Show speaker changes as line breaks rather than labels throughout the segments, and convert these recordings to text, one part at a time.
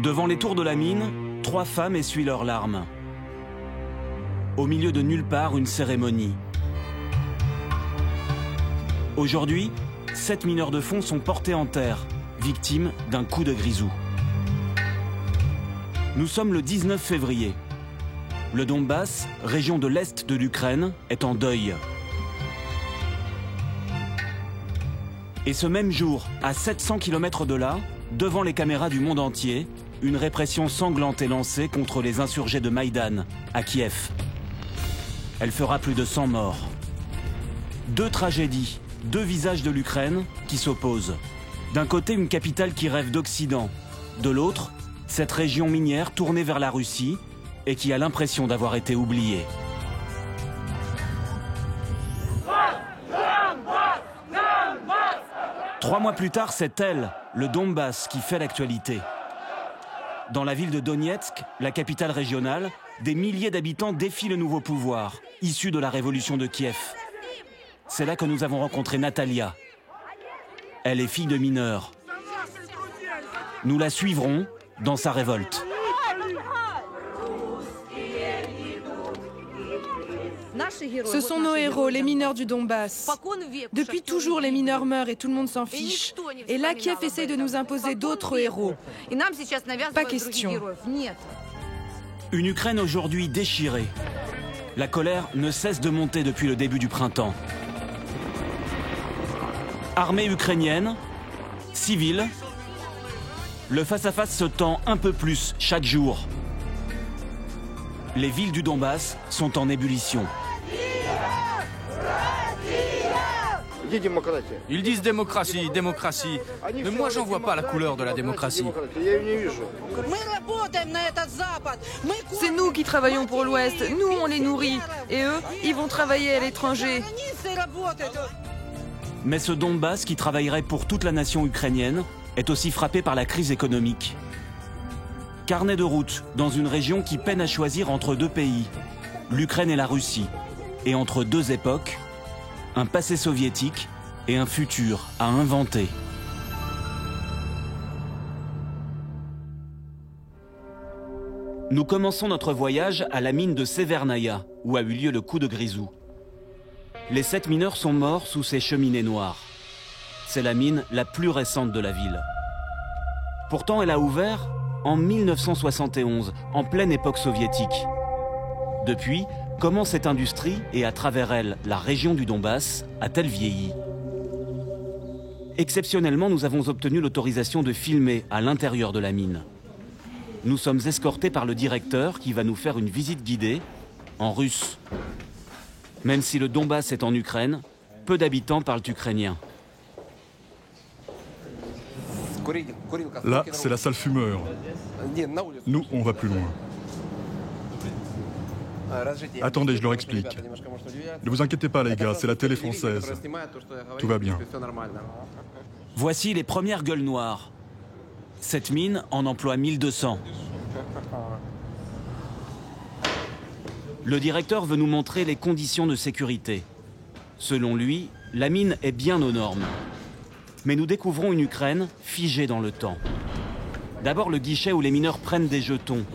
Devant les tours de la mine, 3 femmes essuient leurs larmes. Au milieu de nulle part, une cérémonie. Aujourd'hui, 7 mineurs de fond sont portés en terre, victimes d'un coup de grisou. Nous sommes le 19 février. Le Donbass, région de l'Est de l'Ukraine, est en deuil. Et ce même jour, à 700 km de là, devant les caméras du monde entier, une répression sanglante est lancée contre les insurgés de Maïdan, à Kiev. Elle fera plus de 100 morts. 2 tragédies, 2 visages de l'Ukraine qui s'opposent. D'un côté, une capitale qui rêve d'Occident. De l'autre, cette région minière tournée vers la Russie et qui a l'impression d'avoir été oubliée. Trois mois plus tard, c'est elle, le Donbass, qui fait l'actualité. Dans la ville de Donetsk, la capitale régionale, des milliers d'habitants défient le nouveau pouvoir, issu de la révolution de Kiev. C'est là que nous avons rencontré Natalia. Elle est fille de mineurs. Nous la suivrons dans sa révolte.
Ce sont nos héros, les mineurs du Donbass. Depuis toujours, les mineurs meurent et tout le monde s'en fiche. Et là, Kiev essaie de nous imposer d'autres héros. Pas question.
Une Ukraine aujourd'hui déchirée. La colère ne cesse de monter depuis le début du printemps. Armée ukrainienne, civile, le face-à-face se tend un peu plus chaque jour. Les villes du Donbass sont en ébullition.
Ils disent démocratie, démocratie. Mais moi, j'en vois pas la couleur de la démocratie.
C'est nous qui travaillons pour l'Ouest, nous on les nourrit. Et eux, ils vont travailler à l'étranger.
Mais ce Donbass, qui travaillerait pour toute la nation ukrainienne, est aussi frappé par la crise économique. Carnet de route dans une région qui peine à choisir entre 2 pays, l'Ukraine et la Russie, et entre 2 époques, un passé soviétique et un futur à inventer. Nous commençons notre voyage à la mine de Severnaya, où a eu lieu le coup de grisou. Les 7 mineurs sont morts sous ces cheminées noires. C'est la mine la plus récente de la ville. Pourtant, elle a ouvert en 1971, en pleine époque soviétique. Depuis, comment cette industrie, et à travers elle, la région du Donbass, a-t-elle vieilli? Exceptionnellement, nous avons obtenu l'autorisation de filmer à l'intérieur de la mine. Nous sommes escortés par le directeur qui va nous faire une visite guidée en russe. Même si le Donbass est en Ukraine, peu d'habitants parlent ukrainien.
Là, c'est la salle fumeur. Nous, on va plus loin. Attendez, je leur explique. Ne vous inquiétez pas, les gars, c'est la télé française. Tout va bien.
Voici les premières gueules noires. Cette mine en emploie 1200. Le directeur veut nous montrer les conditions de sécurité. Selon lui, la mine est bien aux normes. Mais nous découvrons une Ukraine figée dans le temps. D'abord le guichet où les mineurs prennent des jetons.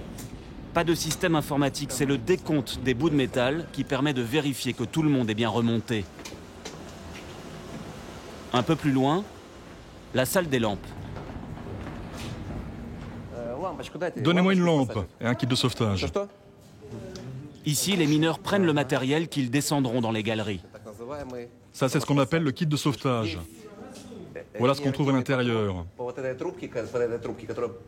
Pas de système informatique, c'est le décompte des bouts de métal qui permet de vérifier que tout le monde est bien remonté. Un peu plus loin, la salle des lampes.
Donnez-moi une lampe et un kit de sauvetage.
Ici, les mineurs prennent le matériel qu'ils descendront dans les galeries.
Ça, c'est ce qu'on appelle le kit de sauvetage. Voilà ce qu'on trouve à l'intérieur.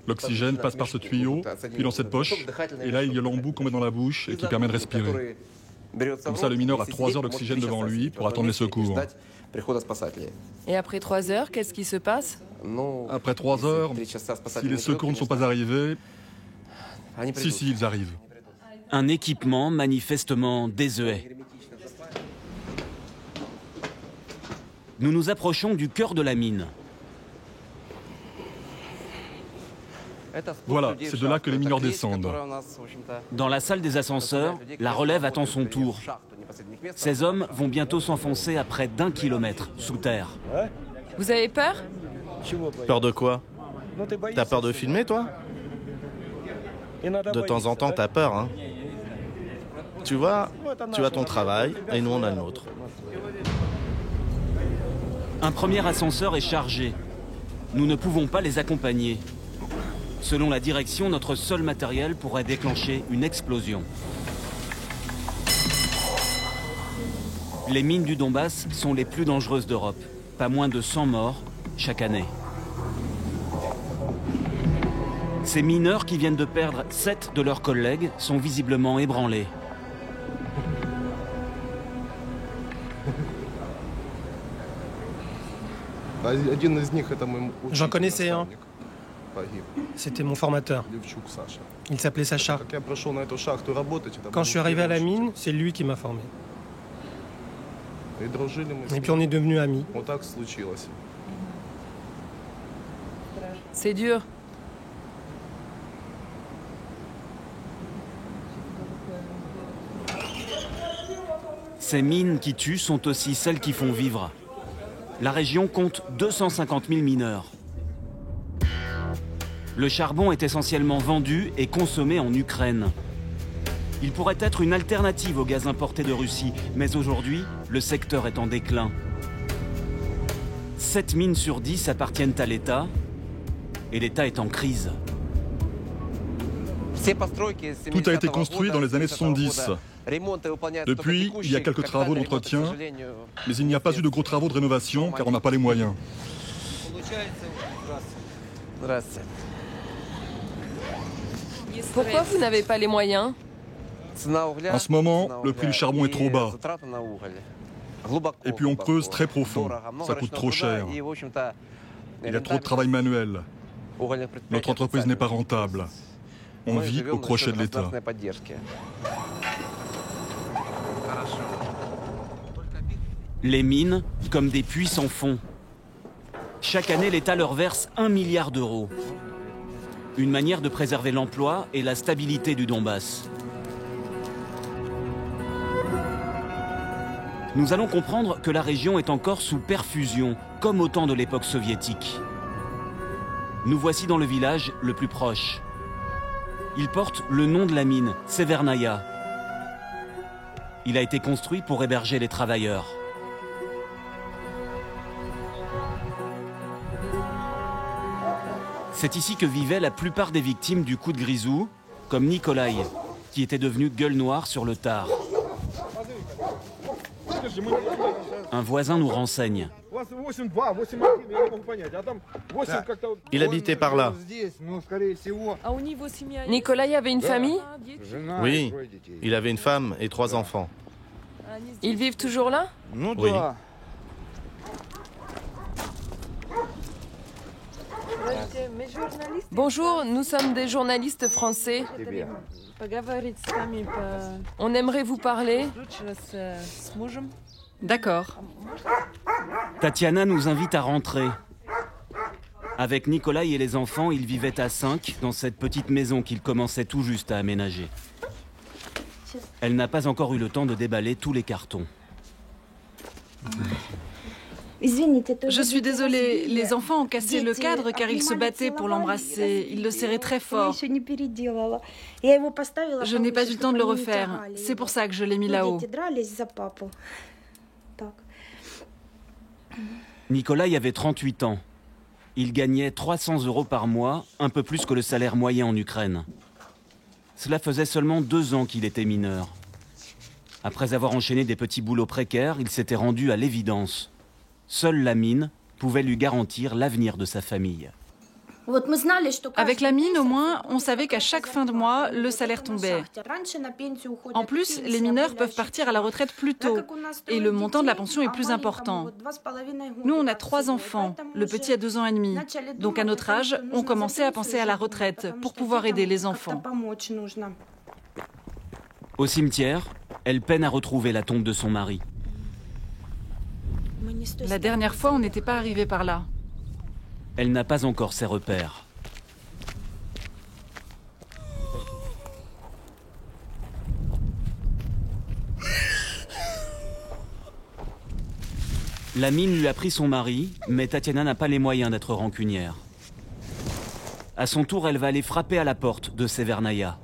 L'oxygène passe par ce tuyau, puis dans cette poche, et là, il y a l'embout qu'on met dans la bouche et qui permet de respirer. Comme ça, le mineur a 3 heures d'oxygène devant lui pour attendre les secours.
Et après 3 heures, qu'est-ce qui se passe?
Après 3 heures, si les secours ne sont pas arrivés, si, ils arrivent.
Un équipement manifestement désuet. Nous nous approchons du cœur de la mine.
Voilà, c'est de là que les mineurs descendent.
Dans la salle des ascenseurs, la relève attend son tour. Ces hommes vont bientôt s'enfoncer à près d'1 kilomètre sous terre.
Vous avez peur?
Peur de quoi? T'as peur de filmer, toi? De temps en temps, t'as peur, hein. Tu vois, tu as ton travail et nous, on a le nôtre.
Un premier ascenseur est chargé. Nous ne pouvons pas les accompagner. Selon la direction, notre seul matériel pourrait déclencher une explosion. Les mines du Donbass sont les plus dangereuses d'Europe. Pas moins de 100 morts chaque année. Ces mineurs qui viennent de perdre 7 de leurs collègues sont visiblement ébranlés.
J'en connaissais un. C'était mon formateur. Il s'appelait Sacha. Quand je suis arrivé à la mine, c'est lui qui m'a formé. Et puis on est devenus amis.
C'est dur.
Ces mines qui tuent sont aussi celles qui font vivre. La région compte 250 000 mineurs. Le charbon est essentiellement vendu et consommé en Ukraine. Il pourrait être une alternative au gaz importé de Russie, mais aujourd'hui, le secteur est en déclin. 7 mines sur 10 appartiennent à l'État, et l'État est en crise.
Tout a été construit dans les années 70. Depuis, il y a quelques travaux d'entretien, mais il n'y a pas eu de gros travaux de rénovation car on n'a pas les moyens.
Pourquoi vous n'avez pas les moyens?
En ce moment, le prix du charbon est trop bas. Et puis on creuse très profond. Ça coûte trop cher. Il y a trop de travail manuel. Notre entreprise n'est pas rentable. On vit au crochet de l'État.
Les mines, comme des puits sans fond. Chaque année, l'État leur verse 1 milliard d'euros. Une manière de préserver l'emploi et la stabilité du Donbass. Nous allons comprendre que la région est encore sous perfusion, comme au temps de l'époque soviétique. Nous voici dans le village le plus proche. Il porte le nom de la mine, Severnaya. Il a été construit pour héberger les travailleurs. C'est ici que vivaient la plupart des victimes du coup de grisou, comme Nikolai, qui était devenu gueule noire sur le tard. Un voisin nous renseigne.
Il habitait par là.
Nikolai avait une famille?
Oui, il avait une femme et 3 enfants.
Ils vivent toujours là?
Oui.
Bonjour, nous sommes des journalistes français. On aimerait vous parler.
D'accord.
Tatiana nous invite à rentrer. Avec Nikolai et les enfants, ils vivaient à 5 dans cette petite maison qu'ils commençaient tout juste à aménager. Elle n'a pas encore eu le temps de déballer tous les cartons.
Je suis désolée, les enfants ont cassé le cadre car ils se battaient pour l'embrasser. Ils le serraient très fort. Je n'ai pas eu le temps de le refaire. C'est pour ça que je l'ai mis là-haut.
Nikolai avait 38 ans. Il gagnait 300 € par mois, un peu plus que le salaire moyen en Ukraine. Cela faisait seulement 2 ans qu'il était mineur. Après avoir enchaîné des petits boulots précaires, il s'était rendu à l'évidence. Seule la mine pouvait lui garantir l'avenir de sa famille.
Avec la mine, au moins, on savait qu'à chaque fin de mois, le salaire tombait. En plus, les mineurs peuvent partir à la retraite plus tôt et le montant de la pension est plus important. Nous, on a 3 enfants. Le petit a 2 ans et demi. Donc, à notre âge, on commençait à penser à la retraite pour pouvoir aider les enfants.
Au cimetière, elle peine à retrouver la tombe de son mari.
La dernière fois, on n'était pas arrivé par là.
Elle n'a pas encore ses repères. La mine lui a pris son mari, mais Tatiana n'a pas les moyens d'être rancunière. À son tour, elle va aller frapper à la porte de Severnaya.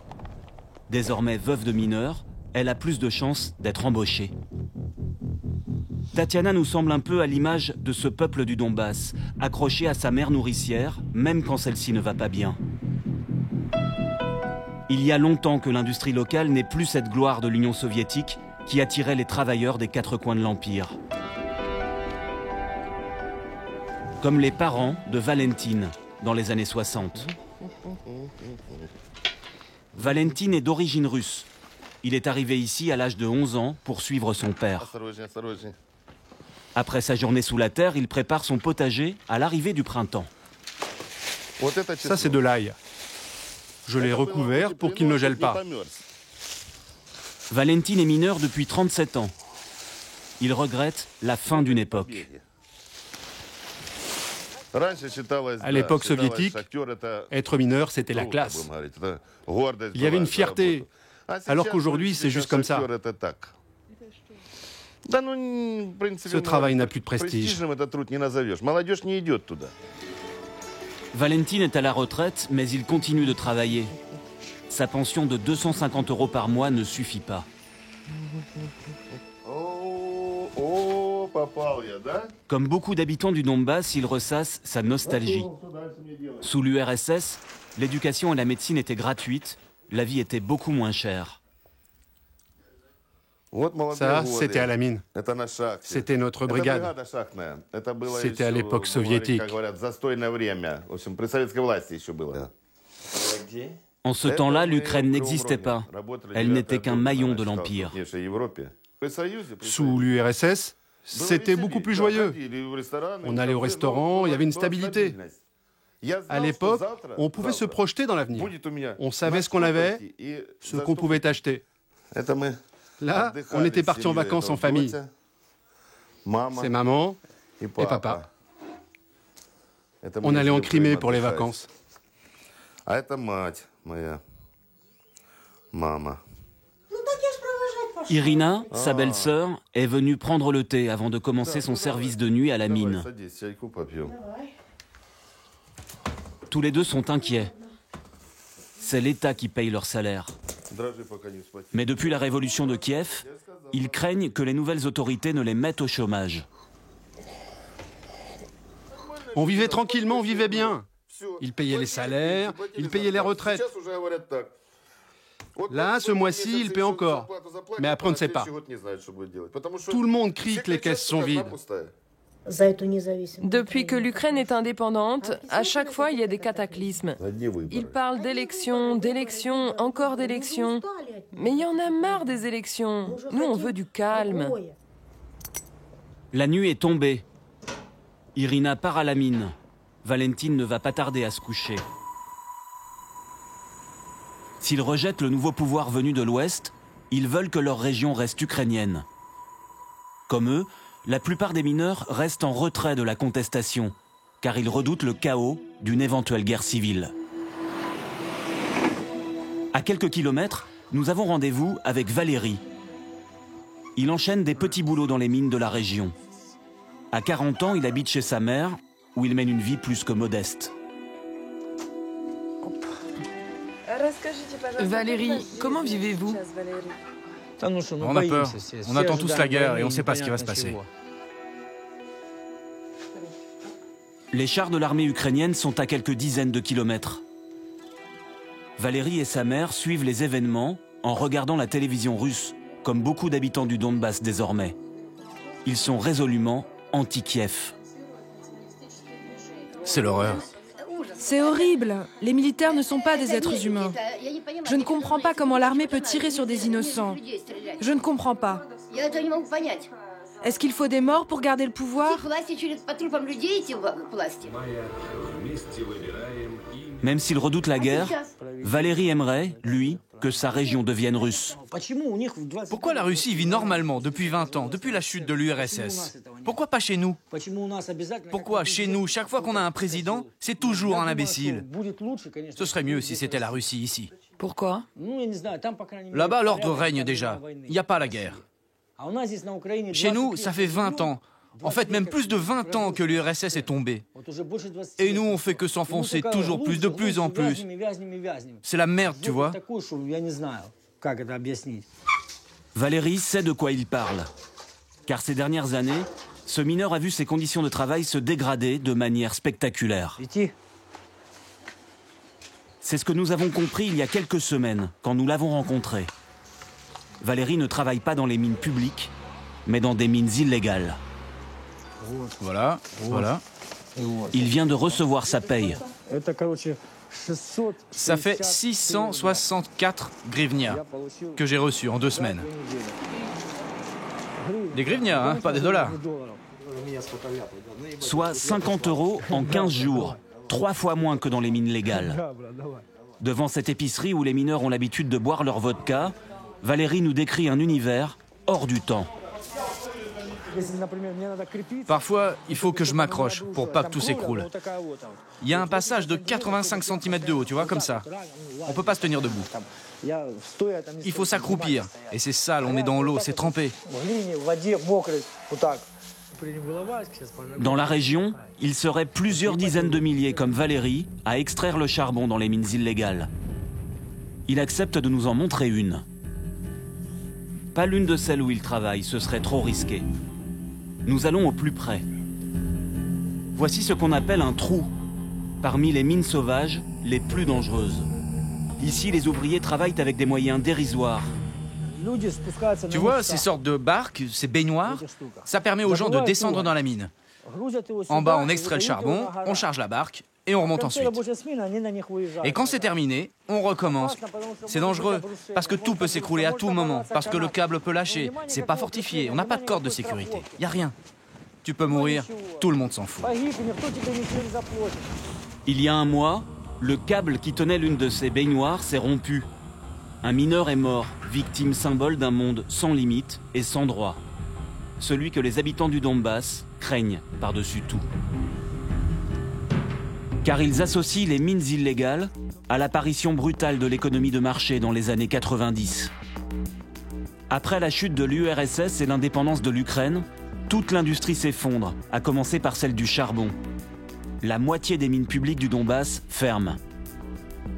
Désormais veuve de mineurs, elle a plus de chances d'être embauchée. Tatiana nous semble un peu à l'image de ce peuple du Donbass, accroché à sa mère nourricière, même quand celle-ci ne va pas bien. Il y a longtemps que l'industrie locale n'est plus cette gloire de l'Union soviétique qui attirait les travailleurs des quatre coins de l'Empire. Comme les parents de Valentine dans les années 60. Valentine est d'origine russe. Il est arrivé ici à l'âge de 11 ans pour suivre son père. Après sa journée sous la terre, il prépare son potager à l'arrivée du printemps.
Ça, c'est de l'ail. Je l'ai recouvert pour qu'il ne gèle pas.
Valentine est mineur depuis 37 ans. Il regrette la fin d'une époque.
À l'époque soviétique, être mineur, c'était la classe. Il y avait une fierté, alors qu'aujourd'hui, c'est juste comme ça. Ce travail n'a plus de prestige.
Valentine est à la retraite, mais il continue de travailler. Sa pension de 250 € par mois ne suffit pas. Comme beaucoup d'habitants du Donbass, il ressasse sa nostalgie. Sous l'URSS, l'éducation et la médecine étaient gratuites, la vie était beaucoup moins chère.
Ça, c'était à la mine. C'était notre brigade. C'était à l'époque soviétique.
En ce temps-là, l'Ukraine n'existait pas. Elle n'était qu'un maillon de l'Empire.
Sous l'URSS, c'était beaucoup plus joyeux. On allait au restaurant, il y avait une stabilité. À l'époque, on pouvait se projeter dans l'avenir. On savait ce qu'on avait, ce qu'on pouvait acheter. Là, on était partis en vacances en famille. C'est maman et papa. On allait en Crimée pour les vacances.
Irina, sa belle-sœur, est venue prendre le thé avant de commencer son service de nuit à la mine. Tous les deux sont inquiets. C'est l'État qui paye leur salaire. Mais depuis la révolution de Kiev, ils craignent que les nouvelles autorités ne les mettent au chômage.
On vivait tranquillement, on vivait bien. Ils payaient les salaires, ils payaient les retraites. Là, ce mois-ci, ils paient encore. Mais après, on ne sait pas. Tout le monde crie que les caisses sont vides.
Depuis que l'Ukraine est indépendante, à chaque fois, il y a des cataclysmes. Ils parlent d'élections, d'élections, encore d'élections. Mais il y en a marre des élections. Nous, on veut du calme.
La nuit est tombée. Irina part à la mine. Valentine ne va pas tarder à se coucher. S'ils rejettent le nouveau pouvoir venu de l'Ouest, ils veulent que leur région reste ukrainienne. Comme eux, la plupart des mineurs restent en retrait de la contestation, car ils redoutent le chaos d'une éventuelle guerre civile. À quelques kilomètres, nous avons rendez-vous avec Valérie. Il enchaîne des petits boulots dans les mines de la région. À 40 ans, il habite chez sa mère, où il mène une vie plus que modeste.
Valérie, comment vivez-vous?
On a peur. On attend tous la guerre et on ne sait pas ce qui va se passer.
Les chars de l'armée ukrainienne sont à quelques dizaines de kilomètres. Valérie et sa mère suivent les événements en regardant la télévision russe, comme beaucoup d'habitants du Donbass désormais. Ils sont résolument anti-Kiev.
C'est l'horreur.
C'est horrible. Les militaires ne sont pas des êtres humains. Je ne comprends pas comment l'armée peut tirer sur des innocents. Je ne comprends pas. Est-ce qu'il faut des morts pour garder le pouvoir?
Même s'il redoute la guerre, Valérie aimerait, lui, que sa région devienne russe.
Pourquoi la Russie vit normalement depuis 20 ans, depuis la chute de l'URSS? Pourquoi pas chez nous? Pourquoi chez nous, chaque fois qu'on a un président, c'est toujours un imbécile? Ce serait mieux si c'était la Russie ici.
Pourquoi?
Là-bas, l'ordre règne déjà. Il n'y a pas la guerre. Chez nous, ça fait 20 ans. En fait, même plus de 20 ans que l'URSS est tombée. Et nous, on fait que s'enfoncer toujours plus, de plus en plus. C'est la merde, tu vois.
Valérie sait de quoi il parle. Car ces dernières années, ce mineur a vu ses conditions de travail se dégrader de manière spectaculaire. C'est ce que nous avons compris il y a quelques semaines, quand nous l'avons rencontré. Valérie ne travaille pas dans les mines publiques, mais dans des mines illégales.
Voilà, voilà.
Il vient de recevoir sa paye.
Ça fait 664 grivnia que j'ai reçus en 2 semaines. Des grivnia, hein, pas des dollars.
Soit 50 € en 15 jours, 3 fois moins que dans les mines légales. Devant cette épicerie où les mineurs ont l'habitude de boire leur vodka, Valérie nous décrit un univers hors du temps.
Parfois, il faut que je m'accroche pour pas que tout s'écroule. Il y a un passage de 85 cm de haut, tu vois, comme ça. On peut pas se tenir debout. Il faut s'accroupir. Et c'est sale, on est dans l'eau, c'est trempé.
Dans la région, il serait plusieurs dizaines de milliers comme Valérie à extraire le charbon dans les mines illégales. Il accepte de nous en montrer une. Pas l'une de celles où il travaille, ce serait trop risqué. Nous allons au plus près. Voici ce qu'on appelle un trou, parmi les mines sauvages les plus dangereuses. Ici, les ouvriers travaillent avec des moyens dérisoires.
Tu vois, ces sortes de barques, ces baignoires, ça permet aux gens de descendre dans la mine. En bas, on extrait le charbon, on charge la barque et on remonte ensuite. Et quand c'est terminé, on recommence. C'est dangereux, parce que tout peut s'écrouler à tout moment, parce que le câble peut lâcher. C'est pas fortifié, on n'a pas de corde de sécurité. Y a rien. Tu peux mourir, tout le monde s'en fout.
Il y a un mois, le câble qui tenait l'une de ces baignoires s'est rompu. Un mineur est mort, victime symbole d'un monde sans limite et sans droit. Celui que les habitants du Donbass craignent par-dessus tout. Car ils associent les mines illégales à l'apparition brutale de l'économie de marché dans les années 90. Après la chute de l'URSS et l'indépendance de l'Ukraine, toute l'industrie s'effondre, à commencer par celle du charbon. La moitié des mines publiques du Donbass ferment.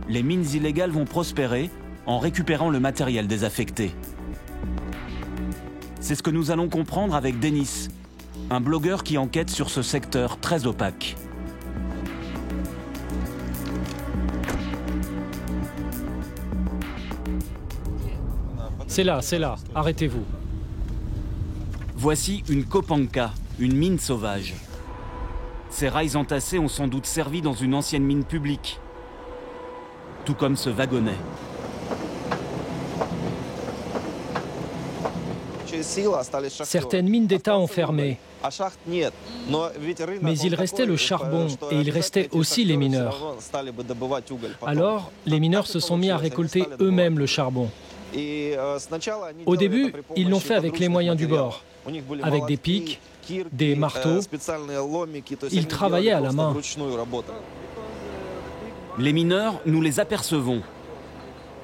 Les mines illégales vont prospérer en récupérant le matériel désaffecté. C'est ce que nous allons comprendre avec Denis, un blogueur qui enquête sur ce secteur très opaque.
C'est là, arrêtez-vous.
Voici une kopanka, une mine sauvage. Ces rails entassés ont sans doute servi dans une ancienne mine publique, tout comme ce wagonnet.
Certaines mines d'État ont fermé. Mais il restait le charbon et il restait aussi les mineurs. Alors, les mineurs se sont mis à récolter eux-mêmes le charbon. Au début, ils l'ont fait avec les moyens du bord, avec des pics, des marteaux. Ils travaillaient à la main.
Les mineurs, nous les apercevons.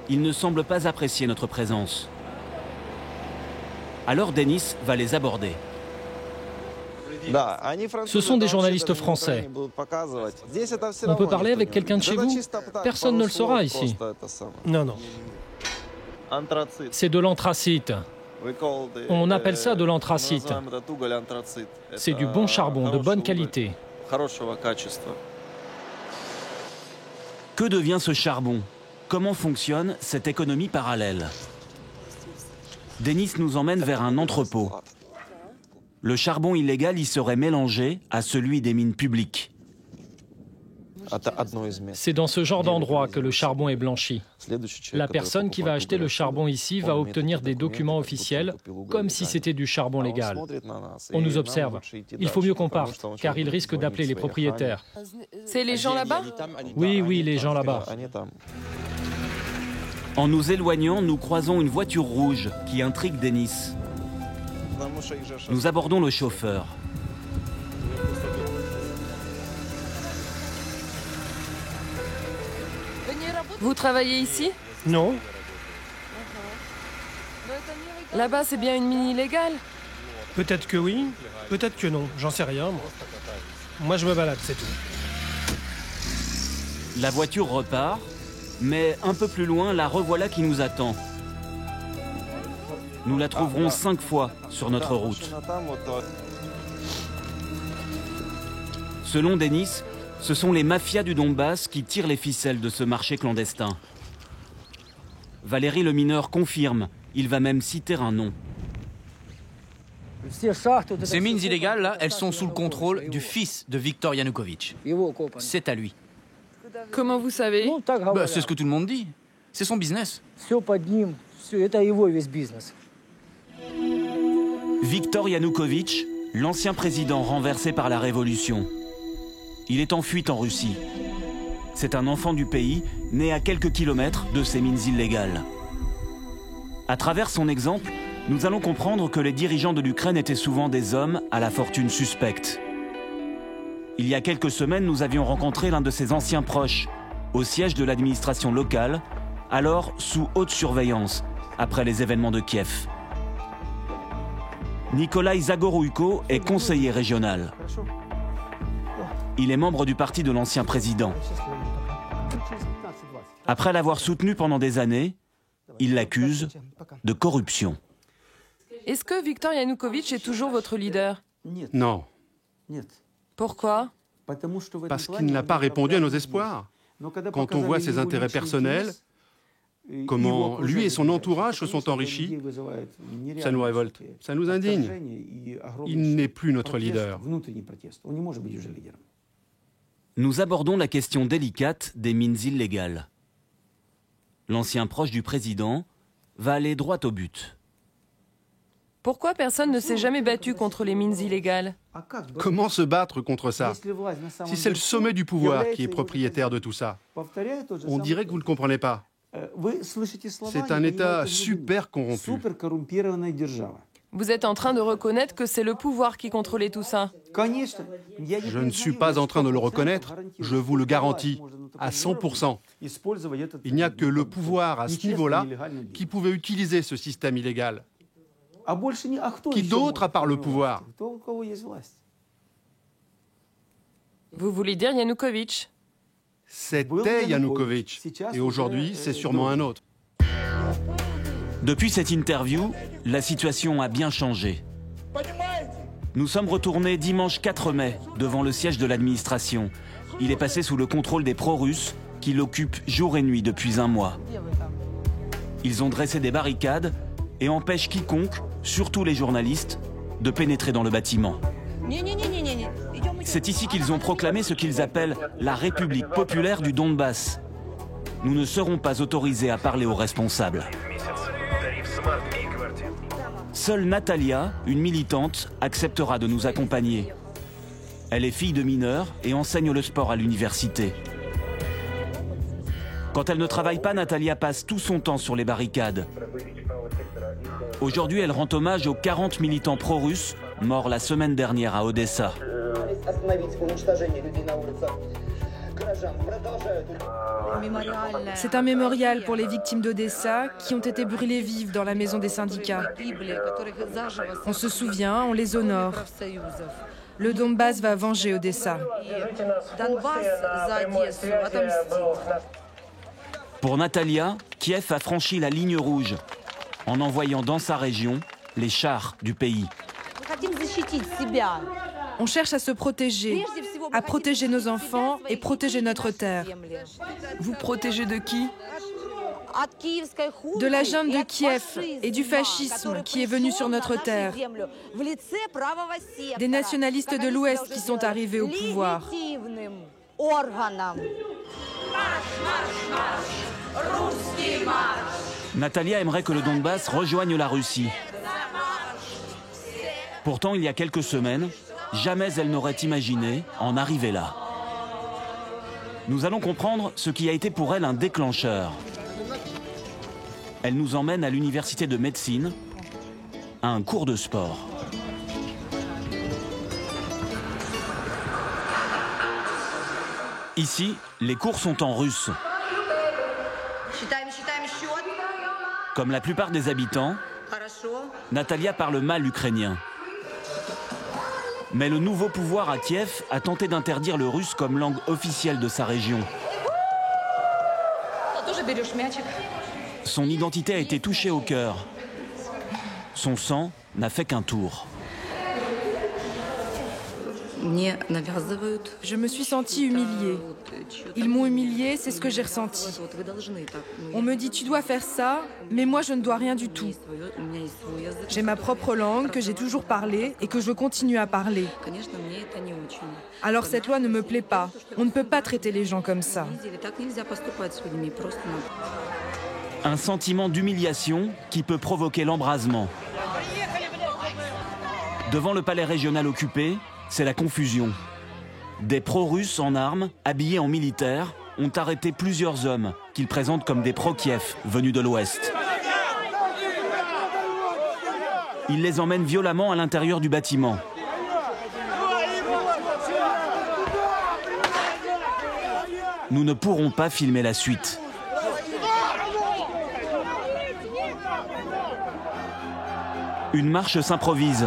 Ils ne semblent pas apprécier notre présence. Alors Denis va les aborder.
Ce sont des journalistes français. On peut parler avec quelqu'un de chez vous? Personne ne le saura ici.
Non, non.
C'est de l'anthracite. On appelle ça de l'anthracite. C'est du bon charbon, de bonne qualité.
Que devient ce charbon? Comment fonctionne cette économie parallèle? Denis nous emmène vers un entrepôt. Le charbon illégal y serait mélangé à celui des mines publiques.
C'est dans ce genre d'endroit que le charbon est blanchi. La personne qui va acheter le charbon ici va obtenir des documents officiels, comme si c'était du charbon légal. On nous observe. Il faut mieux qu'on parte, car ils risquent d'appeler les propriétaires.
C'est les gens là-bas?
Oui, les gens là-bas.
En nous éloignant, nous croisons une voiture rouge qui intrigue Denis. Nous abordons le chauffeur.
Vous travaillez ici?
Non.
Là-bas, c'est bien une mine illégale?
Peut-être que oui, peut-être que non. J'en sais rien, moi. Moi, je me balade, c'est tout.
La voiture repart, mais un peu plus loin, la revoilà qui nous attend. Nous la trouverons 5 fois sur notre route. Selon Denis, ce sont les mafias du Donbass qui tirent les ficelles de ce marché clandestin. Valérie le mineur confirme, il va même citer un nom.
Ces mines illégales, là, elles sont sous le contrôle du fils de Viktor Yanukovych. C'est à lui.
Comment vous savez?
C'est ce que tout le monde dit. C'est son business.
Viktor Yanukovych, l'ancien président renversé par la révolution. Il est en fuite en Russie. C'est un enfant du pays, né à quelques kilomètres de ces mines illégales. À travers son exemple, nous allons comprendre que les dirigeants de l'Ukraine étaient souvent des hommes à la fortune suspecte. Il y a quelques semaines, nous avions rencontré l'un de ses anciens proches, au siège de l'administration locale, alors sous haute surveillance, après les événements de Kiev. Nikolai Zagorouïko est conseiller régional. Il est membre du parti de l'ancien président. Après l'avoir soutenu pendant des années, il l'accuse de corruption.
Est-ce que Viktor Yanukovych est toujours votre leader?
Non.
Pourquoi?
Parce qu'il n'a pas répondu à nos espoirs. Quand on voit ses intérêts personnels, comment lui et son entourage se sont enrichis, ça nous révolte, ça nous indigne. Il n'est plus notre leader.
Nous abordons la question délicate des mines illégales. L'ancien proche du président va aller droit au but.
Pourquoi personne ne s'est jamais battu contre les mines illégales?
Comment se battre contre ça? Si c'est le sommet du pouvoir qui est propriétaire de tout ça, on dirait que vous ne comprenez pas. C'est un État super corrompu.
Vous êtes en train de reconnaître que c'est le pouvoir qui contrôlait tout ça?
Je ne suis pas en train de le reconnaître, je vous le garantis, à 100%. Il n'y a que le pouvoir à ce niveau-là qui pouvait utiliser ce système illégal. Qui d'autre à part le pouvoir?
Vous voulez dire Yanukovych?
C'était Yanukovych, et aujourd'hui, c'est sûrement un autre.
Depuis cette interview, la situation a bien changé. Nous sommes retournés dimanche 4 mai devant le siège de l'administration. Il est passé sous le contrôle des pro-russes qui l'occupent jour et nuit depuis un mois. Ils ont dressé des barricades et empêchent quiconque, surtout les journalistes, de pénétrer dans le bâtiment. C'est ici qu'ils ont proclamé ce qu'ils appellent la République populaire du Donbass. Nous ne serons pas autorisés à parler aux responsables. Seule Natalia, une militante, acceptera de nous accompagner. Elle est fille de mineurs et enseigne le sport à l'université. Quand elle ne travaille pas, Natalia passe tout son temps sur les barricades. Aujourd'hui, elle rend hommage aux 40 militants pro-russes morts la semaine dernière à Odessa.
C'est un mémorial pour les victimes d'Odessa qui ont été brûlées vives dans la maison des syndicats. On se souvient, on les honore. Le Donbass va venger Odessa.
Pour Natalia, Kiev a franchi la ligne rouge en envoyant dans sa région les chars du pays.
On cherche à se protéger, à protéger nos enfants et protéger notre terre.
Vous protégez de qui?
De la junte de Kiev et du fascisme qui est venu sur notre terre. Des nationalistes de l'Ouest qui sont arrivés au pouvoir.
Natalia aimerait que le Donbass rejoigne la Russie. Pourtant, il y a quelques semaines, jamais elle n'aurait imaginé en arriver là. Nous allons comprendre ce qui a été pour elle un déclencheur. Elle nous emmène à l'université de médecine, à un cours de sport. Ici, les cours sont en russe. Comme la plupart des habitants, Natalia parle mal ukrainien. Mais le nouveau pouvoir à Kiev a tenté d'interdire le russe comme langue officielle de sa région. Son identité a été touchée au cœur. Son sang n'a fait qu'un tour.
Je me suis sentie humiliée. Ils m'ont humiliée, c'est ce que j'ai ressenti. On me dit tu dois faire ça, mais moi je ne dois rien du tout. J'ai ma propre langue que j'ai toujours parlée et que je continue à parler. Alors cette loi ne me plaît pas. On ne peut pas traiter les gens comme ça.
Un sentiment d'humiliation qui peut provoquer l'embrasement. Devant le palais régional occupé, c'est la confusion. Des pro-russes en armes, habillés en militaires, ont arrêté plusieurs hommes qu'ils présentent comme des pro-Kiev venus de l'Ouest. Ils les emmènent violemment à l'intérieur du bâtiment. Nous ne pourrons pas filmer la suite. Une marche s'improvise.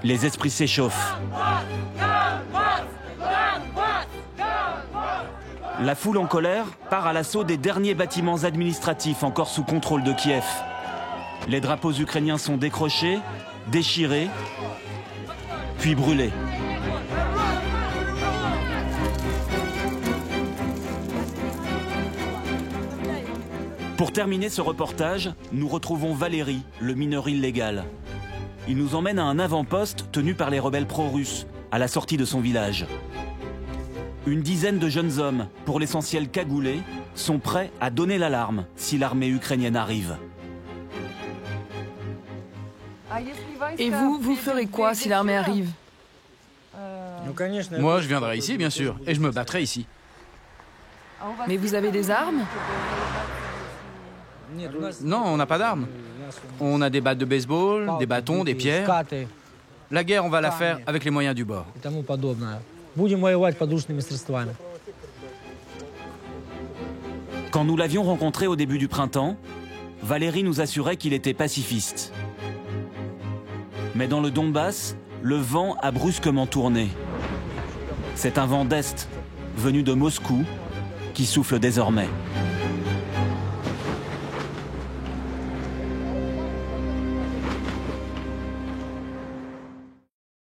Les esprits s'échauffent. La foule en colère part à l'assaut des derniers bâtiments administratifs encore sous contrôle de Kiev. Les drapeaux ukrainiens sont décrochés, déchirés, puis brûlés. Pour terminer ce reportage, nous retrouvons Valérie, le mineur illégal. Il nous emmène à un avant-poste tenu par les rebelles pro-russes, à la sortie de son village. Une dizaine de jeunes hommes, pour l'essentiel cagoulés, sont prêts à donner l'alarme si l'armée ukrainienne arrive.
Et vous ferez quoi si l'armée arrive?
Moi, je viendrai ici, bien sûr, et je me battrai ici.
Mais vous avez des armes?
Non, on n'a pas d'armes. On a des battes de baseball, des bâtons, des pierres. La guerre, on va la faire avec les moyens du bord.
Quand nous l'avions rencontré au début du printemps, Valérie nous assurait qu'il était pacifiste. Mais dans le Donbass, le vent a brusquement tourné. C'est un vent d'Est, venu de Moscou, qui souffle désormais.